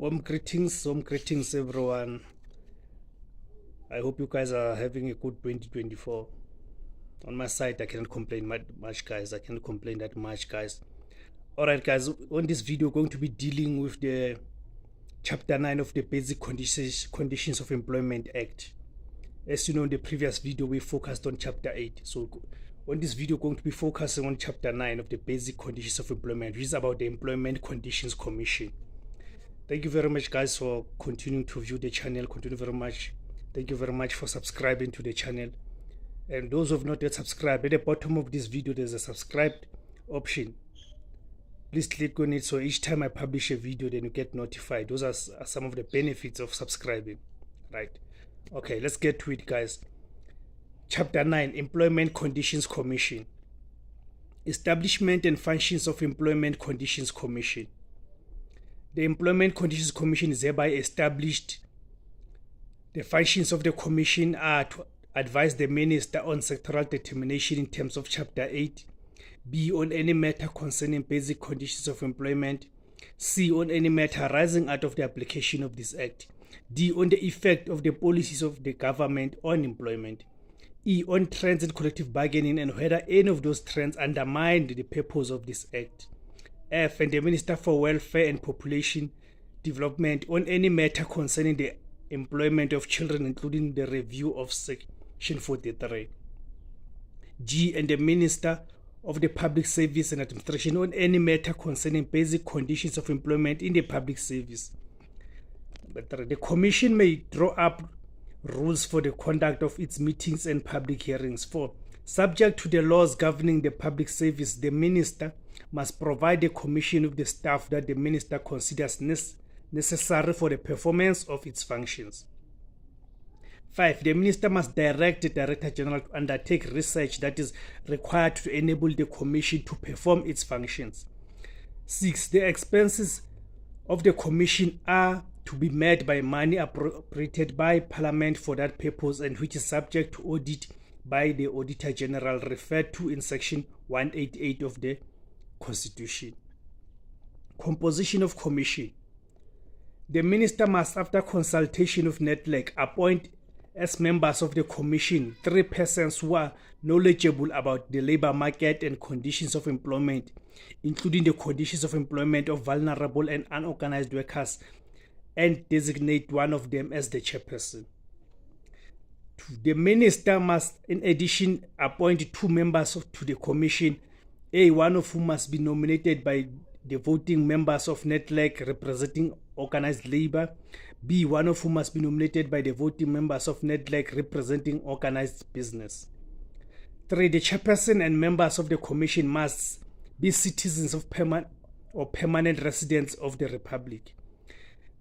Warm greetings, everyone. I hope you guys are having a good 2024. On my side, I cannot complain much, guys. I cannot complain that much, guys. All right, guys. On this video, we're going to be dealing with the Chapter 9 of the Basic Conditions of Employment Act. As you know, in the previous video, we focused on Chapter 8. So on this video, we're going to be focusing on Chapter 9 of the Basic Conditions of Employment, which is about the Employment Conditions Commission. Thank you very much, guys, for continuing to view the channel. Thank you very much for subscribing to the channel. And those who have not yet subscribed, at the bottom of this video, there's a subscribe option. Please click on it so each time I publish a video, then you get notified. Those are some of the benefits of subscribing, right? Okay, let's get to it, guys. Chapter 9, Employment Conditions Commission. Establishment and functions of Employment Conditions Commission. The Employment Conditions Commission is hereby established. The functions of the Commission are to advise the Minister on sectoral determination in terms of Chapter 8, B, on any matter concerning basic conditions of employment, C, on any matter arising out of the application of this Act, D, on the effect of the policies of the government on employment, E, on trends in collective bargaining and whether any of those trends undermine the purpose of this Act, F, and the Minister for Welfare and Population Development on any matter concerning the employment of children, including the review of Section 43. G, and the Minister of the Public Service and Administration on any matter concerning basic conditions of employment in the public service. The Commission may draw up rules for the conduct of its meetings and public hearings. 4. Subject to the laws governing the public service, the Minister must provide the Commission with the staff that the Minister considers necessary for the performance of its functions. 5. The Minister must direct the Director General to undertake research that is required to enable the Commission to perform its functions. 6. The expenses of the Commission are to be met by money appropriated by Parliament for that purpose and which is subject to audit by the Auditor General referred to in Section 188 of the Constitution. Composition of Commission. The Minister must, after consultation of NEDLAC, appoint as members of the Commission 3 persons who are knowledgeable about the labor market and conditions of employment, including the conditions of employment of vulnerable and unorganized workers, and designate one of them as the chairperson. The Minister must, in addition, appoint 2 members to the Commission, one of whom must be nominated by the voting members of NEDLAC representing organized labor, B, one of whom must be nominated by the voting members of NEDLAC representing organized business. 3. The chairperson and members of the Commission must be citizens of permanent residents of the Republic.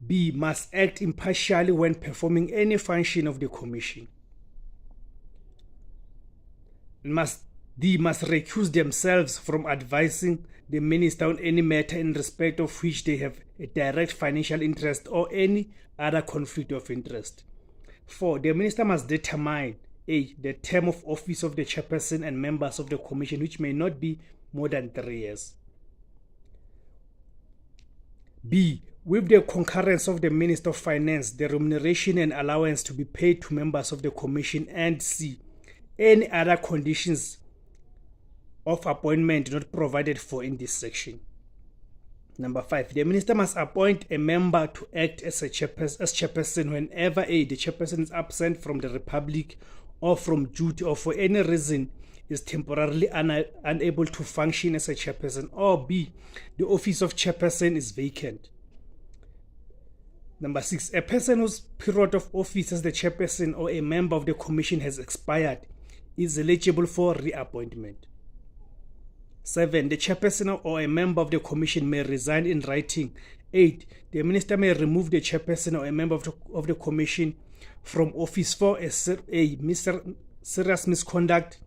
B, must act impartially when performing any function of the Commission. D, must recuse themselves from advising the Minister on any matter in respect of which they have a direct financial interest or any other conflict of interest. 4. The Minister must determine the term of office of the chairperson and members of the Commission, which may not be more than 3 years. B, with the concurrence of the Minister of Finance, the remuneration and allowance to be paid to members of the Commission, and C, any other conditions of appointment not provided for in this section. Number 5, the Minister must appoint a member to act as chairperson whenever the chairperson is absent from the Republic or from duty or for any reason is temporarily unable to function as a chairperson, or B, the office of chairperson is vacant. Number 6, a person whose period of office as the chairperson or a member of the Commission has expired is eligible for reappointment. 7. The chairperson or a member of the Commission may resign in writing. 8. The Minister may remove the chairperson or a member of the Commission from office for a serious misconduct,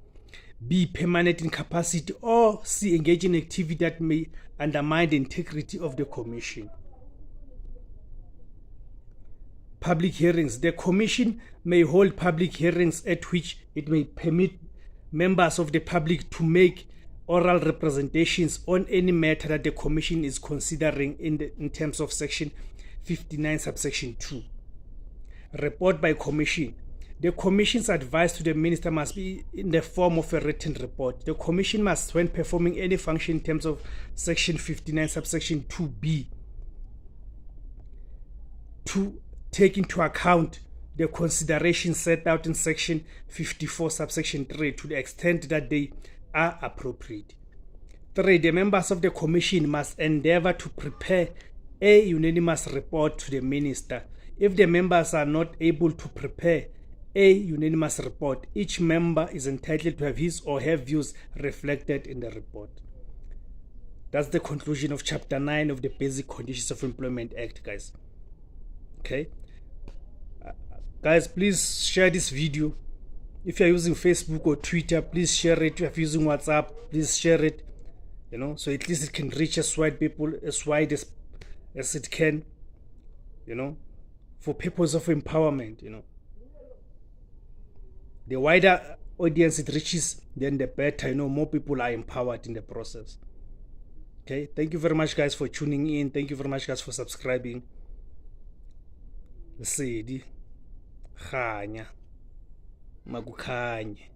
B, permanent incapacity, or C, engage in activity that may undermine the integrity of the Commission. Public hearings. The Commission may hold public hearings at which it may permit members of the public to make oral representations on any matter that the Commission is considering in terms of Section 59 subsection 2. Report by commission. The commission's advice to the minister must be in the form of a written report. The commission must, when performing any function in terms of section 59 subsection 2b, to take into account the considerations set out in section 54 subsection 3 to the extent that they are appropriate. 3. The members of the commission must endeavor to prepare a unanimous report to the minister. If the members are not able to prepare a unanimous report, each member is entitled to have his or her views reflected in the report. That's the conclusion of Chapter 9 of the Basic Conditions of Employment Act, guys. Okay? Guys, please share this video. If you're using Facebook or Twitter, please share it. If you're using WhatsApp, please share it. So at least it can reach as wide people, as wide as it can, for purpose of empowerment, The wider audience it reaches, then the better, more people are empowered in the process. Okay, thank you very much, guys, for tuning in. Thank you very much, guys, for subscribing. Lesedi khanya makukhanye.